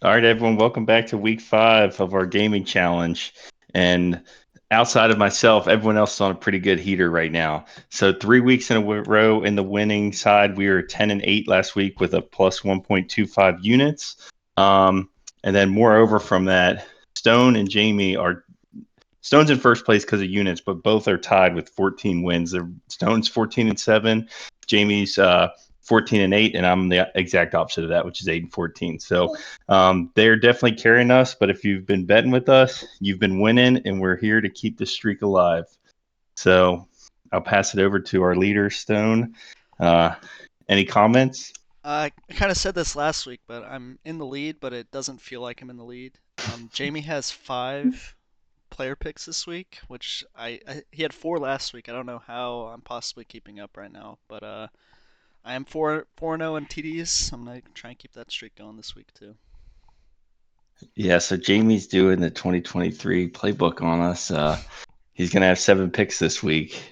All right, everyone, welcome back to week 5 of our gaming challenge. And outside of myself, everyone else is on a pretty good heater right now. So 3 weeks in a row in the winning side, we were 10-8 last week with a plus 1.25 units. And then moreover from that, Stone and Jamie are Stone's in first place because of units, but both are tied with 14 wins. Stone's 14-7, Jamie's 14-8, and I'm the exact opposite of that, which is 8-14. So they're definitely carrying us. But if you've been betting with us, you've been winning, and we're here to keep the streak alive. So I'll pass it over to our leader, Stone. Any comments? I kind of said this last week, but I'm in the lead, but it doesn't feel like I'm in the lead. Jamie has 5 player picks this week, which he had 4 last week. I don't know how I'm possibly keeping up right now, but I am 4-0 in TDs. I'm gonna try and keep that streak going this week too. Yeah, so Jamie's doing the 2023 playbook on us. He's going to have 7 picks this week.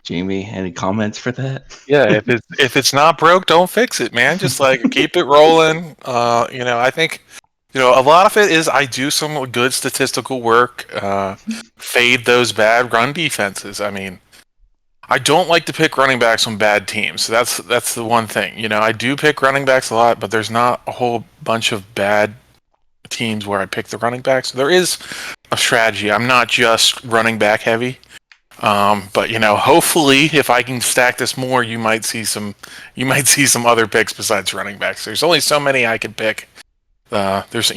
Jamie, any comments for that? Yeah, if it's not broke, don't fix it, man. Just like keep it rolling. I think a lot of it is I do some good statistical work, fade those bad run defenses. I mean, I don't like to pick running backs on bad teams. So that's the one thing. I do pick running backs a lot, but there's not a whole bunch of bad teams where I pick the running backs. So there is a strategy. I'm not just running back heavy. But hopefully, if I can stack this more, you might see some. You might see some other picks besides running backs. There's only so many I can pick. There's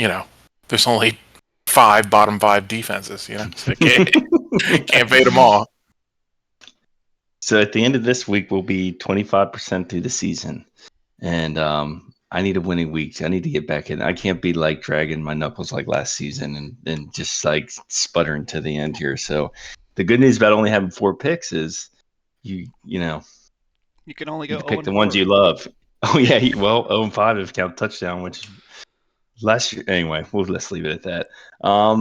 only 5 bottom 5 defenses. So can't fade them all. So at the end of this week, we'll be 25% through the season. And I need a winning week. I need to get back in. I can't be like dragging my knuckles like last season and just like sputtering to the end here. So the good news about only having 4 picks is you know You can only you go can 0 pick and the ones 4. you love. Oh yeah, well 0-5 if count touchdown, which last year anyway. Let's leave it at that. I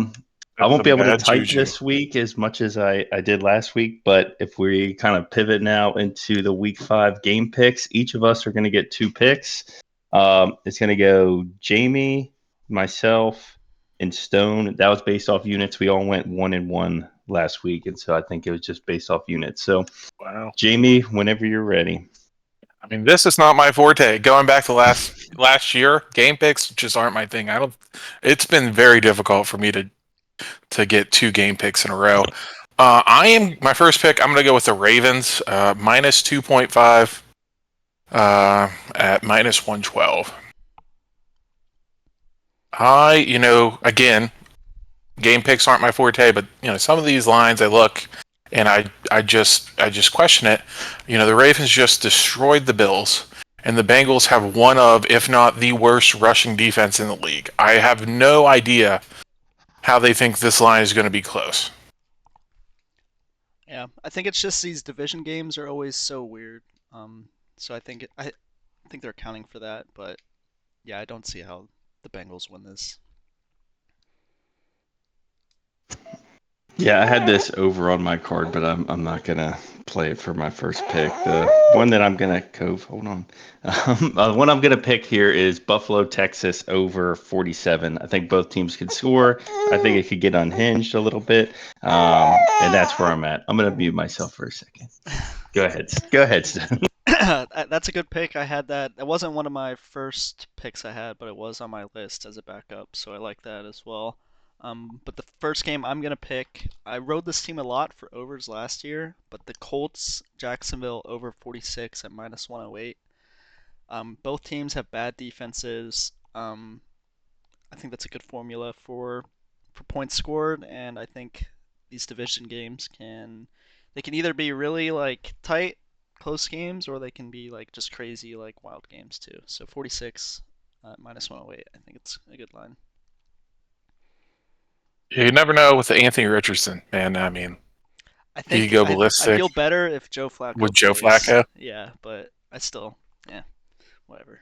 That's won't a be able to bad type juju. this week as much as I did last week, but if we kind of pivot now into the week 5 game picks, each of us are going to get 2 picks. It's going to go Jamie, myself, and Stone. That was based off units. We all went 1-1 last week, and so I think it was just based off units. So, Wow. Jamie, whenever you're ready. I mean, this is not my forte. Going back to last year, game picks just aren't my thing. I don't. It's been very difficult for me to get 2 game picks in a row. I am my first pick. I'm going to go with the Ravens, minus 2.5 at minus 112. Again, game picks aren't my forte, but some of these lines I look and I just question it. The Ravens just destroyed the Bills, and the Bengals have one of, if not the worst rushing defense in the league. I have no idea how they think this line is going to be close. Yeah, I think it's just these division games are always so weird. So I think they're accounting for that, but yeah, I don't see how the Bengals win this. Yeah, I had this over on my card, but I'm not gonna play it for my first pick. The one that I'm gonna hold on. The one I'm gonna pick here is Buffalo, Texas over 47. I think both teams could score. I think it could get unhinged a little bit, and that's where I'm at. I'm gonna mute myself for a second. Go ahead. Go ahead, Stone. That's a good pick. I had that. It wasn't one of my first picks I had, but it was on my list as a backup, so I like that as well. But the first game I'm gonna pick, I rode this team a lot for overs last year, but the Colts Jacksonville over 46 at minus 108. Both teams have bad defenses. I think that's a good formula for points scored, and I think these division games can either be really like tight, close games, or they can be like just crazy like wild games too. So 46 minus 108, I think it's a good line. You never know with Anthony Richardson, man. I mean, I he could think go I ballistic feel better if Joe with Flacco Joe plays. Flacco. Yeah, but I still yeah, whatever.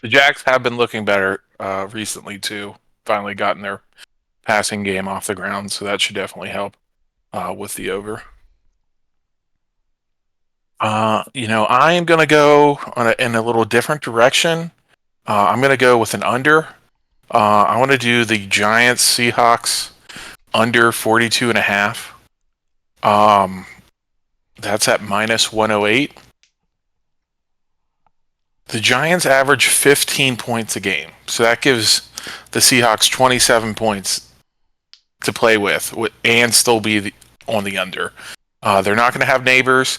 The Jacks have been looking better recently too. Finally gotten their passing game off the ground, so that should definitely help with the over. I am going to go in a little different direction. I'm going to go with an under I want to do the Giants Seahawks under 42.5. That's at minus 108. The Giants average 15 points a game, so that gives the Seahawks 27 points to play with and still be on the under. They're not going to have neighbors.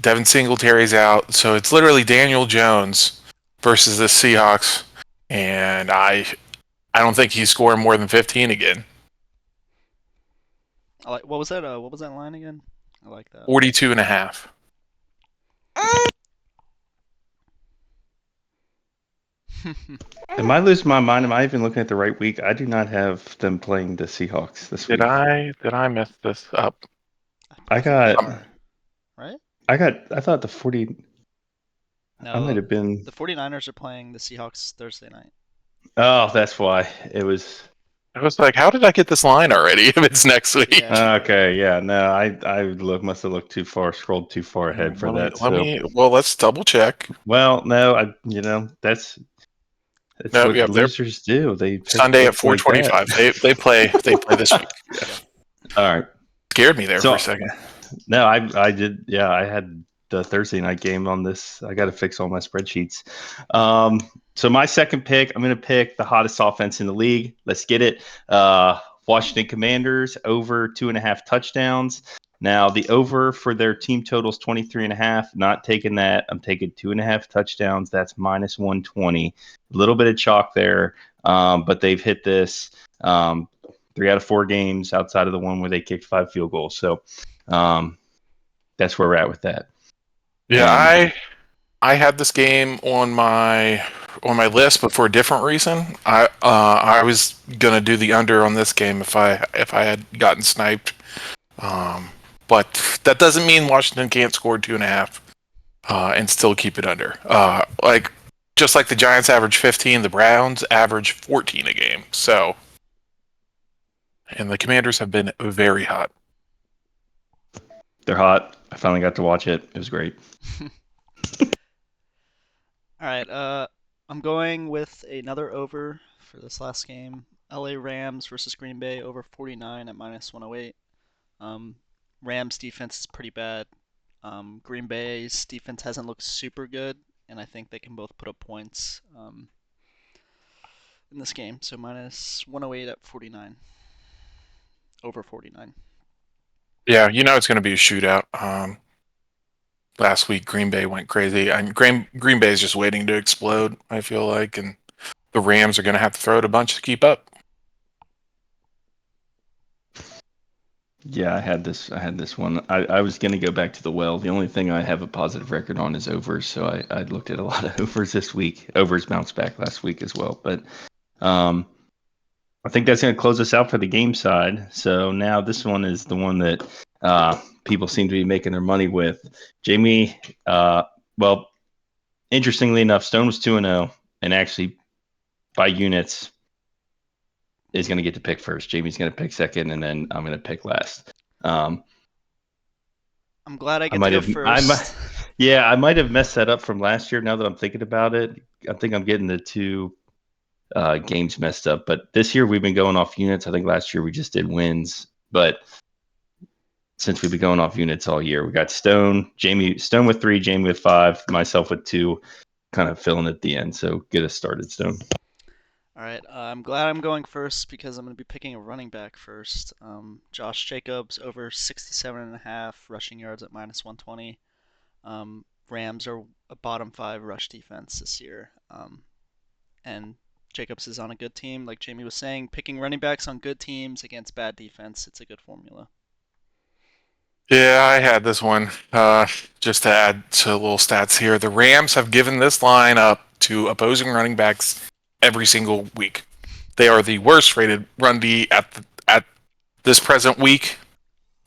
Devin Singletary's out, so it's literally Daniel Jones versus the Seahawks, and I don't think he's scoring more than 15 again. What was that? What was that line again? I like that. 42.5. Am I losing my mind? Am I even looking at the right week? I do not have them playing the Seahawks this week. Did I mess this up? I got. Right? I thought the 40. No, I might have been. the 49ers are playing the Seahawks Thursday night. Oh, that's why it was. I was like, how did I get this line already if it's next week? Yeah. Okay, yeah, no, I must have looked too far, scrolled too far ahead for that. Well, let's double check. Well, no, that's No, what yeah, they're losers do. They pick Sunday at picks like 4:25. They play this week. Yeah. All right, Scared me there for a second. No, I did. Yeah, I had the Thursday night game on this. I got to fix all my spreadsheets. So my second pick, I'm going to pick the hottest offense in the league. Let's get it. Washington Commanders over 2.5 touchdowns. Now the over for their team total is 23.5. Not taking that. I'm taking 2.5 touchdowns. That's minus 120. A little bit of chalk there, but they've hit this 3 out of 4 games outside of the one where they kicked 5 field goals. So that's where we're at with that. Yeah, I had this game on my list, but for a different reason. I was gonna do the under on this game if I had gotten sniped. But that doesn't mean Washington can't score 2.5 and still keep it under. Just like the Giants average 15, the Browns average 14 a game. So, and the Commanders have been very hot. They're hot. I finally got to watch it. It was great. All right, I'm going with another over for this last game. LA Rams versus Green Bay over 49 at minus 108. Rams defense is pretty bad. Green Bay's defense hasn't looked super good, and I think they can both put up points in this game. So minus 108 at 49. Over 49. Yeah, it's going to be a shootout. Last week, Green Bay went crazy. And Green Bay is just waiting to explode, I feel like. And the Rams are going to have to throw it a bunch to keep up. Yeah, I had this one. I was going to go back to the well. The only thing I have a positive record on is overs, so I looked at a lot of overs this week. Overs bounced back last week as well. But I think that's going to close us out for the game side. So now this one is the one that people seem to be making their money with. Jamie, well, interestingly enough, Stone was 2-0, and actually by units is going to get to pick first. Jamie's going to pick second, and then I'm going to pick last. I'm glad I get to go first. I might have messed that up from last year. Now that I'm thinking about it, I think I'm getting the 2 games messed up. But this year we've been going off units. I think last year we just did wins. But since we've been going off units all year, we got Stone with 3, Jamie with 5, myself with 2, kind of filling at the end. So get us started, Stone. All right, I'm glad I'm going first because I'm going to be picking a running back first. Josh Jacobs over 67.5 rushing yards at minus 120. Rams are a bottom 5 rush defense this year. And Jacobs is on a good team. Like Jamie was saying, picking running backs on good teams against bad defense, it's a good formula. Yeah, I had this one. Just to add to little stats here, the Rams have given this line up to opposing running backs every single week. They are the worst rated run D at this present week.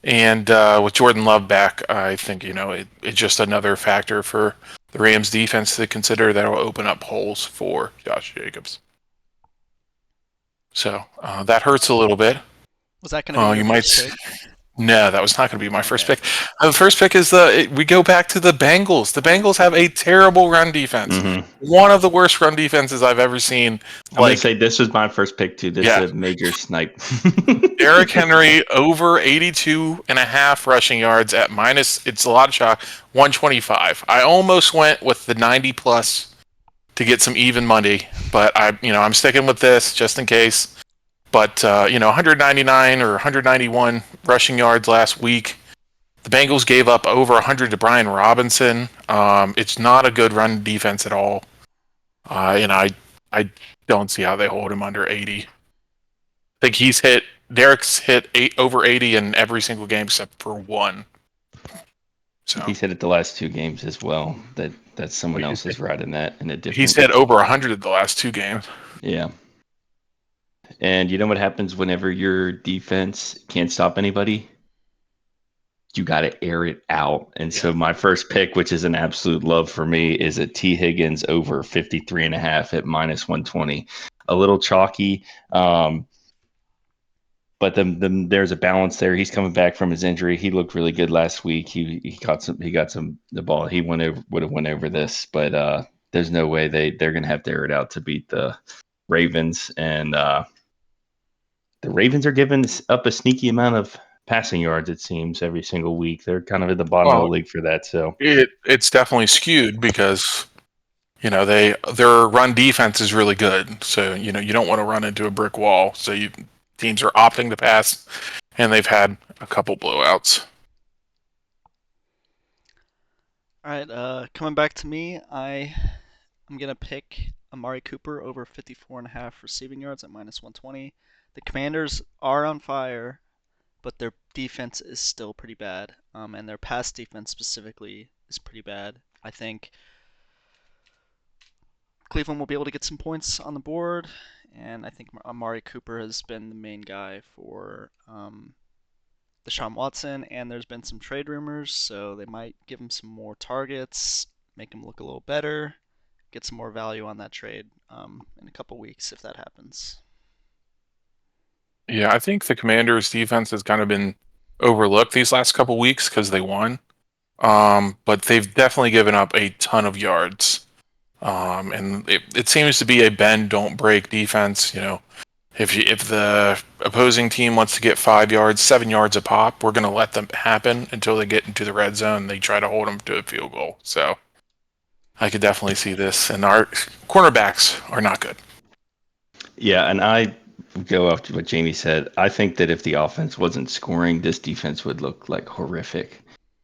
And with Jordan Love back, I think it's just another factor for the Rams defense to consider that will open up holes for Josh Jacobs. So that hurts a little bit. Was that going to be your first pick? No, that was not going to be my first Okay. pick. The first pick is we go back to the Bengals. The Bengals have a terrible run defense. Hmm. One of the worst run defenses I've ever seen. I'm gonna Like, say this was my first pick too. This is yeah, a major snipe. Derrick Henry over 82 and a half rushing yards at minus, it's a lot of chalk, 125. I almost went with the 90 plus to get some even money, but I'm sticking with this just in case. But 199 or 191 rushing yards last week. The Bengals gave up over 100 to Brian Robinson. It's not a good run defense at all, and I don't see how they hold him under 80. I think Derek's hit over 80 in every single game except for one. So He's hit it the last 2 games as well. That someone else is riding that in a he's different hit league. over 100 the last 2 games. Yeah. And you know what happens whenever your defense can't stop anybody? You got to air it out. And so Yeah. my first pick, which is an absolute love for me, is a T. Higgins over 53 and a half at minus 120. A little chalky. But there's a balance there. He's coming back from his injury. He looked really good last week. He got some the ball. He would have went over this, but there's no way they're gonna have to air it out to beat the Ravens. And the Ravens are giving up a sneaky amount of passing yards, it seems, every single week. They're kind of at the bottom of the Well, league for that. So it's definitely skewed because their run defense is really good. So you don't want to run into a brick wall. So teams are opting to pass, and they've had a couple blowouts. All right. Coming back to me, I'm gonna pick Amari Cooper over 54.5 receiving yards at minus 120. The Commanders are on fire, but their defense is still pretty bad. And their pass defense specifically is pretty bad. I think Cleveland will be able to get some points on the board, and I think Amari Cooper has been the main guy for Deshaun Watson, and there's been some trade rumors, so they might give him some more targets, make him look a little better, get some more value on that trade in a couple weeks if that happens. Yeah, I think the Commanders' defense has kind of been overlooked these last couple weeks because they won. But they've definitely given up a ton of yards. And it seems to be a bend don't break defense. If the opposing team wants to get 5 yards, 7 yards a pop, we're going to let them happen until they get into the red zone. They try to hold them to a field goal. So I could definitely see this. And our cornerbacks are not good. yeah, and I go off to what Jamie said. I think that if the offense wasn't scoring, this defense would look like horrific.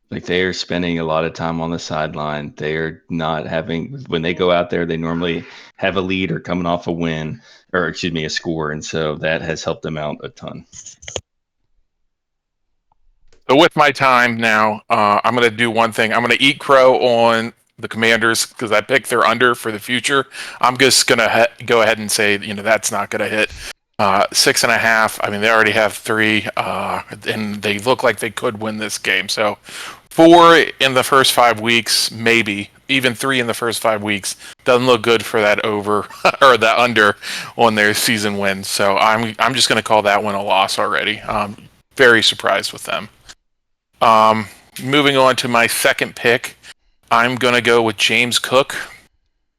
Like they are spending a lot of time on the sideline. They're not having when they go out there, they normally have a lead or coming off a win, or excuse me, a score, and so that has helped them out a ton. So with my time now, I'm going to do one thing. I'm going to eat crow on the Commanders because I picked their under for the future. I'm just going to go ahead and say, that's not going to hit. 6.5. I mean, they already have 3, and they look like they could win this game. So 4 in the first 5 weeks, maybe even 3 in the first 5 weeks doesn't look good for that over or that under on their season win. So I'm just going to call that one a loss already. Very surprised with them. Moving on to my second pick, I'm going to go with James Cook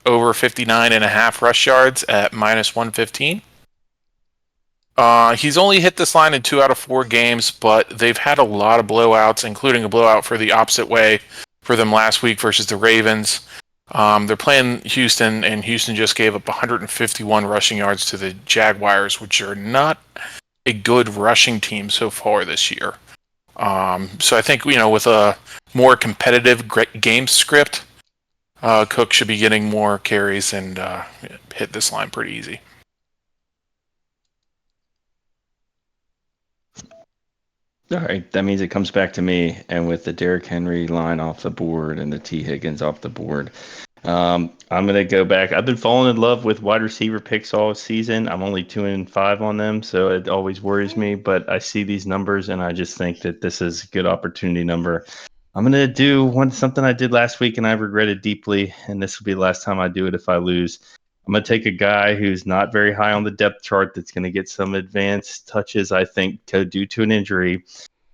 over 59.5 rush yards at minus 115. He's only hit this line in 2 out of 4 games, but they've had a lot of blowouts, including a blowout for the opposite way for them last week versus the Ravens. They're playing Houston, and Houston just gave up 151 rushing yards to the Jaguars, which are not a good rushing team so far this year. So I think, with a more competitive game script, Cook should be getting more carries and hit this line pretty easy. All right, that means it comes back to me, and with the Derrick Henry line off the board and the T. Higgins off the board, I'm gonna go back. I've been falling in love with wide receiver picks all season. I'm only 2-5 on them, so it always worries me. But I see these numbers, and I just think that this is a good opportunity number. I'm gonna do something I did last week, and I regretted deeply. And this will be the last time I do it if I lose. I'm gonna take a guy who's not very high on the depth chart that's gonna get some advanced touches, I think, due to an injury.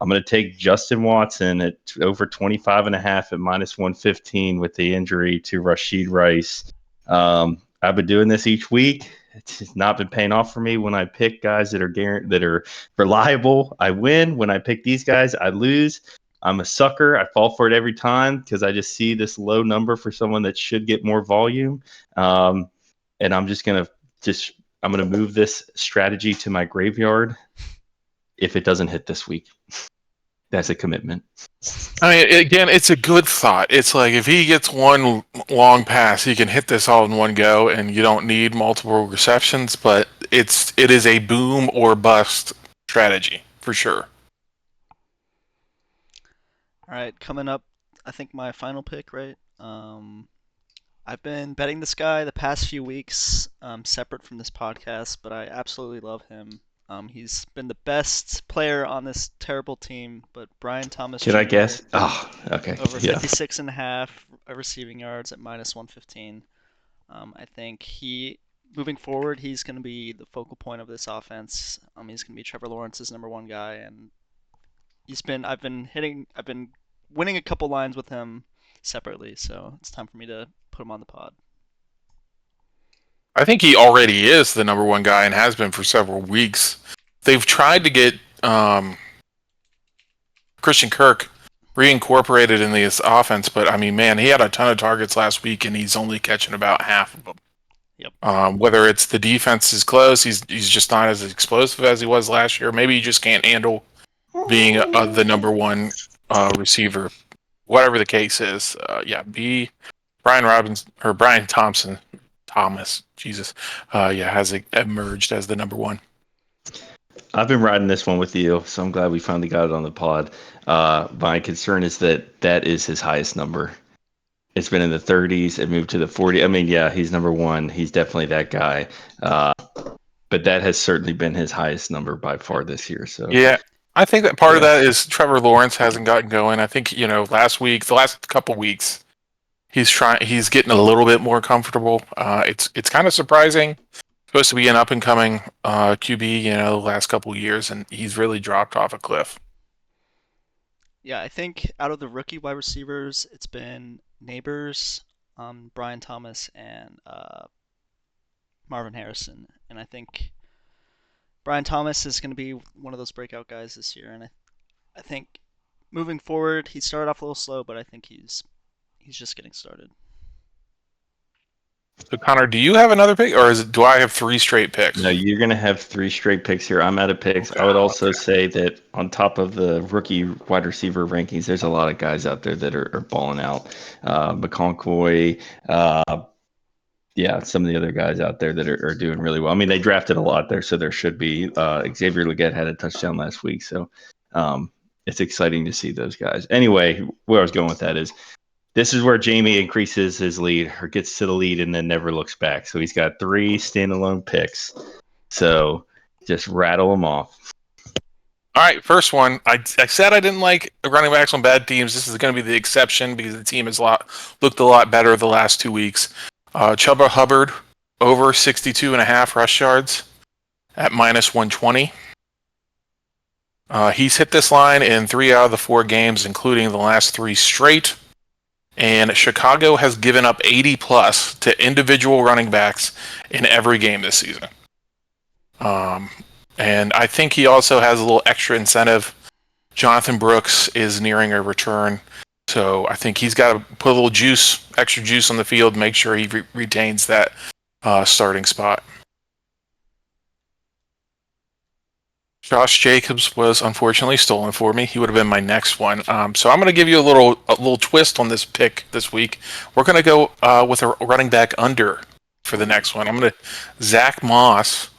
I'm going to take Justin Watson at over 25.5 at -115 with the injury to Rashid Rice. I've been doing this each week. It's not been paying off for me. When I pick guys that are reliable, I win. When I pick these guys, I lose. I'm a sucker. I fall for it every time because I just see this low number for someone that should get more volume. And I'm gonna move this strategy to my graveyard if it doesn't hit this week. That's a commitment. I mean, again, it's a good thought. It's like if he gets one long pass, he can hit this all in one go, and you don't need multiple receptions. But it is a boom or bust strategy for sure. All right, coming up, I think my final pick, right? I've been betting this guy the past few weeks, separate from this podcast, but I absolutely love him. He's been the best player on this terrible team, but Brian Thomas Should I Jr. guess? Oh, okay. over Yeah. 56.5 receiving yards at -115. I think moving forward, he's going to be the focal point of this offense. He's going to be Trevor Lawrence's number one guy, and I've been winning a couple lines with him separately, so it's time for me to put him on the pod. I think he already is the number one guy and has been for several weeks. They've tried to get Christian Kirk reincorporated in this offense, but I mean, man, he had a ton of targets last week, and he's only catching about half of them. Yep. Whether it's the defense is close, he's just not as explosive as he was last year. Maybe he just can't handle being the number one receiver. Whatever the case is, Brian Thomas, Jesus, has emerged as the number one. I've been riding this one with you, so I'm glad we finally got it on the pod. My concern is that is his highest number. It's been in the 30s. It moved to the 40. I mean, yeah, he's number one. He's definitely that guy. But that has certainly been his highest number by far this year. So yeah, I think that part of that is Trevor Lawrence hasn't gotten going. I think the last couple weeks, he's getting a little bit more comfortable. It's kind of surprising. Supposed to be an up and coming QB, the last couple of years, and he's really dropped off a cliff. Yeah, I think out of the rookie wide receivers, it's been Neighbors, Brian Thomas, and Marvin Harrison. And I think Brian Thomas is going to be one of those breakout guys this year. And I think moving forward, he started off a little slow, but I think he's just getting started. So Connor, do you have another pick, or do I have 3 straight picks? No, you're going to have 3 straight picks here. I'm out of picks. Okay, I would also say that on top of the rookie wide receiver rankings, there's a lot of guys out there that are balling out. McConaughey, some of the other guys out there that are doing really well. I mean, they drafted a lot there, so there should be. Xavier Legette had a touchdown last week, so it's exciting to see those guys. Anyway, where I was going with that is, this is where Jamie increases his lead or gets to the lead and then never looks back. So he's got 3 standalone picks. So just rattle them off. All right, first one. I said I didn't like running backs on bad teams. This is going to be the exception because the team has looked a lot better the last 2 weeks. Chuba Hubbard, over 62.5 rush yards at -120. He's hit this line in 3 out of the 4 games, including the last 3 straight. And Chicago has given up 80+ to individual running backs in every game this season. And I think he also has a little extra incentive. Jonathan Brooks is nearing a return, so I think he's got to put a little extra juice on the field, make sure he retains that starting spot. Josh Jacobs was unfortunately stolen for me. He would have been my next one. So I'm going to give you a little twist on this pick this week. We're going to go with a running back under for the next one. I'm going to Zach Moss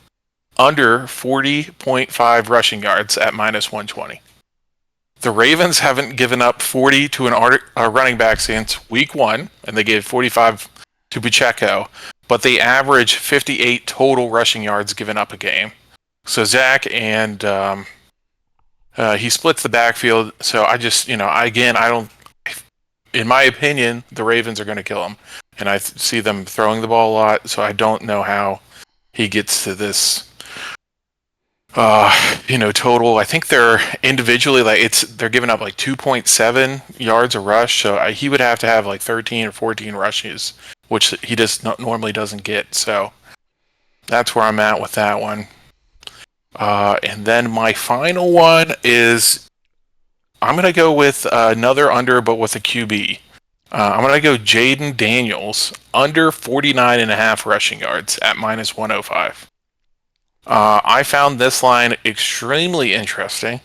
under 40.5 rushing yards at -120. The Ravens haven't given up 40 to a running back since week 1, and they gave 45 to Pacheco, but they average 58 total rushing yards given up a game. So Zach and he splits the backfield. So I just, I don't. In my opinion, the Ravens are going to kill him, and I see them throwing the ball a lot. So I don't know how he gets to this total. I think they're individually they're giving up like 2.7 yards a rush. So he would have to have like 13 or 14 rushes, which he just normally doesn't get. So that's where I'm at with that one. And then my final one is I'm gonna go with another under, but with a QB. I'm gonna go Jaden Daniels under 49.5 rushing yards at -105. I found this line extremely interesting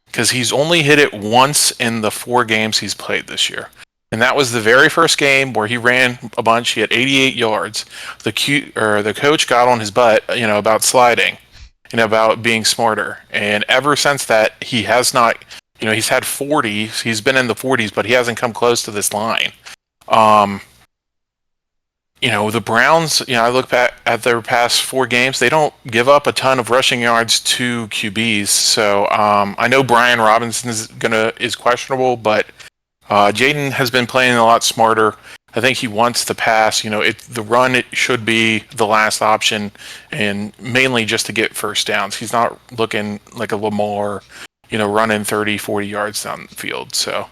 because he's only hit it once in the 4 games he's played this year. And that was the very first game where he ran a bunch. He had 88 yards. The coach got on his butt, about sliding, about being smarter. And ever since that, he has not, he's had 40. He's been in the 40s, but he hasn't come close to this line. The Browns, I look back at their past 4 games, they don't give up a ton of rushing yards to QBs. So I know Brian Robinson is questionable, but Jaden has been playing a lot smarter. I think he wants to pass. The run it should be the last option, and mainly just to get first downs. He's not looking like a Lamar, running 30, 40 yards down the field. So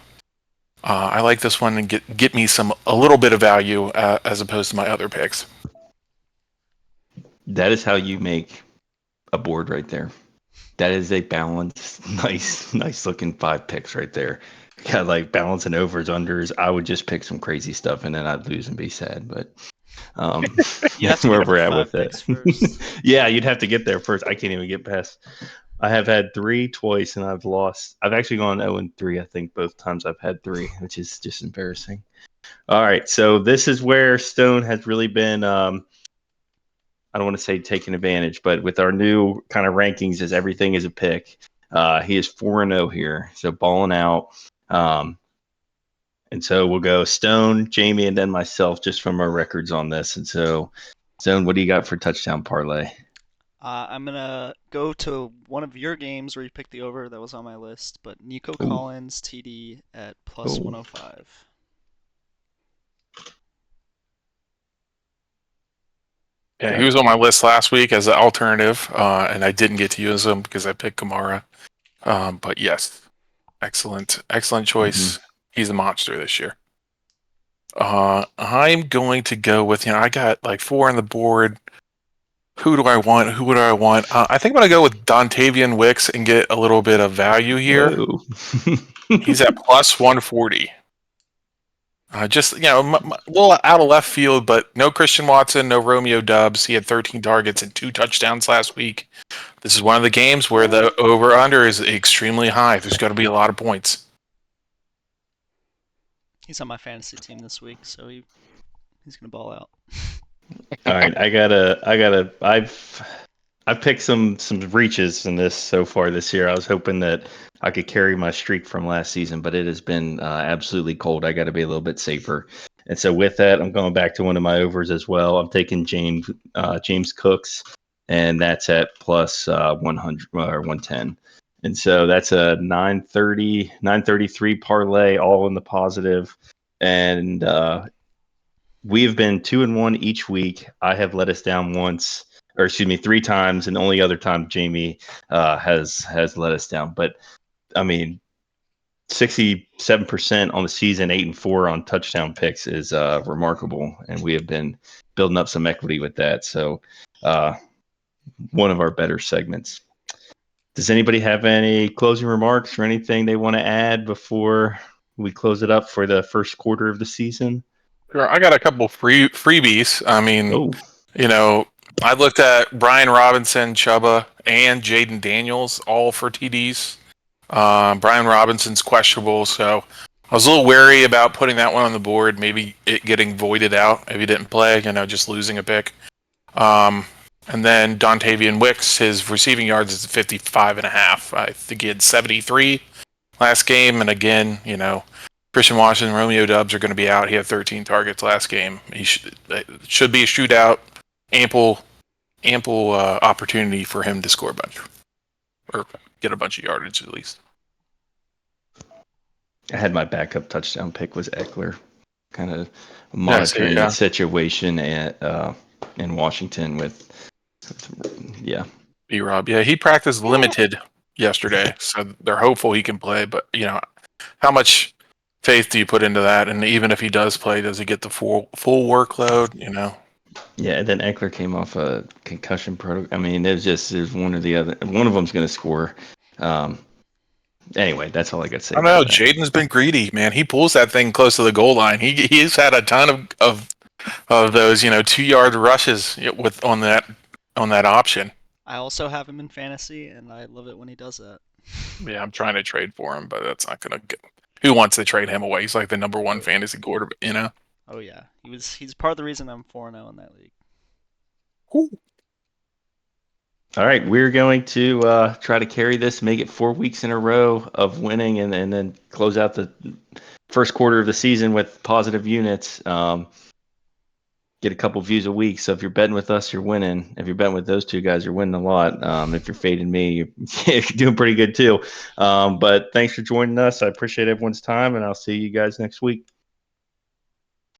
I like this one and get me a little bit of value as opposed to my other picks. That is how you make a board right there. That is a balanced, nice looking 5 picks right there. Got like balancing overs, unders. I would just pick some crazy stuff and then I'd lose and be sad. But You have that's to where get we're the at 5 with picks it. first. Yeah, you'd have to get there first. I can't even get past. I have had 3 twice and I've lost. I've actually gone 0-3, I think, both times I've had 3, which is just embarrassing. All right, so this is where Stone has really been. I don't want to say taking advantage, but with our new kind of rankings, as everything is a pick, he is 4-0 here, so balling out. And so we'll go Stone, Jamie, and then myself, just from our records on this. And so, Stone, what do you got for touchdown parlay? I'm gonna go to one of your games where you picked the over that was on my list, but Nico Ooh. Collins TD at plus Ooh. 105. Yeah, he was on my list last week as an alternative, and I didn't get to use him because I picked Kamara. But yes, excellent choice. Mm-hmm. He's a monster this year. I'm going to go with, I got like 4 on the board. Who do I want? Who would I want? I think I'm going to go with Dontavian Wicks and get a little bit of value here. Whoa. He's at plus 140. Just, a little out of left field, but no Christian Watson, no Romeo Dubs. He had 13 targets and 2 touchdowns last week. This is one of the games where the over-under is extremely high. There's got to be a lot of points. He's on my fantasy team this week, so he's gonna ball out. All right, I've picked some reaches in this so far this year. I was hoping that I could carry my streak from last season, but it has been absolutely cold. I got to be a little bit safer. And so with that, I'm going back to one of my overs as well. I'm taking James Cooks, and that's at plus 100 or 110. And so that's a 933 parlay, all in the positive. And we have been 2-1 each week. I have let us down once, or excuse me, 3 times, and the only other time Jamie has let us down. But I mean, 67% on the season, 8-4 on touchdown picks is remarkable, and we have been building up some equity with that. So, one of our better segments. Does anybody have any closing remarks or anything they want to add before we close it up for the first quarter of the season? Sure, I got a couple freebies. I mean, Oh, I looked at Brian Robinson, Chuba, and Jaden Daniels all for TDs. Brian Robinson's questionable, so I was a little wary about putting that one on the board. Maybe it getting voided out if he didn't play, just losing a pick. And then Dontavian Wicks, his receiving yards is 55.5. I think he had 73 last game, and again, Christian Washington, Romeo Dubs are going to be out. He had 13 targets last game. It should be a shootout. Ample opportunity for him to score a bunch or get a bunch of yardage at least. I had my backup touchdown pick was Eckler, kind of monitoring the situation at in Washington with yeah. B-Rob. Yeah, he practiced limited yesterday, so they're hopeful he can play. But how much faith do you put into that? And even if he does play, does he get the full workload? Yeah, and then Eckler came off a concussion protocol. I mean, it was one or the other. One of them's going to score. Um, anyway, that's all I got to say I don't know. about that. Jaden's been greedy, man. He pulls that thing close to the goal line. He's had a ton of those 2 yard rushes with on that option. I also have him in fantasy, and I love it when he does that. Yeah, I'm trying to trade for him, but that's not gonna get. Who wants to trade him away? He's like the number one fantasy quarterback. Oh yeah, he's part of the reason I'm 4-0 in that league. Ooh. All right, we're going to try to carry this, make it 4 weeks in a row of winning, and then close out the first quarter of the season with positive units. Get a couple views a week. So if you're betting with us, you're winning. If you're betting with those two guys, you're winning a lot. If you're fading me, you're doing pretty good too. But thanks for joining us. I appreciate everyone's time, and I'll see you guys next week.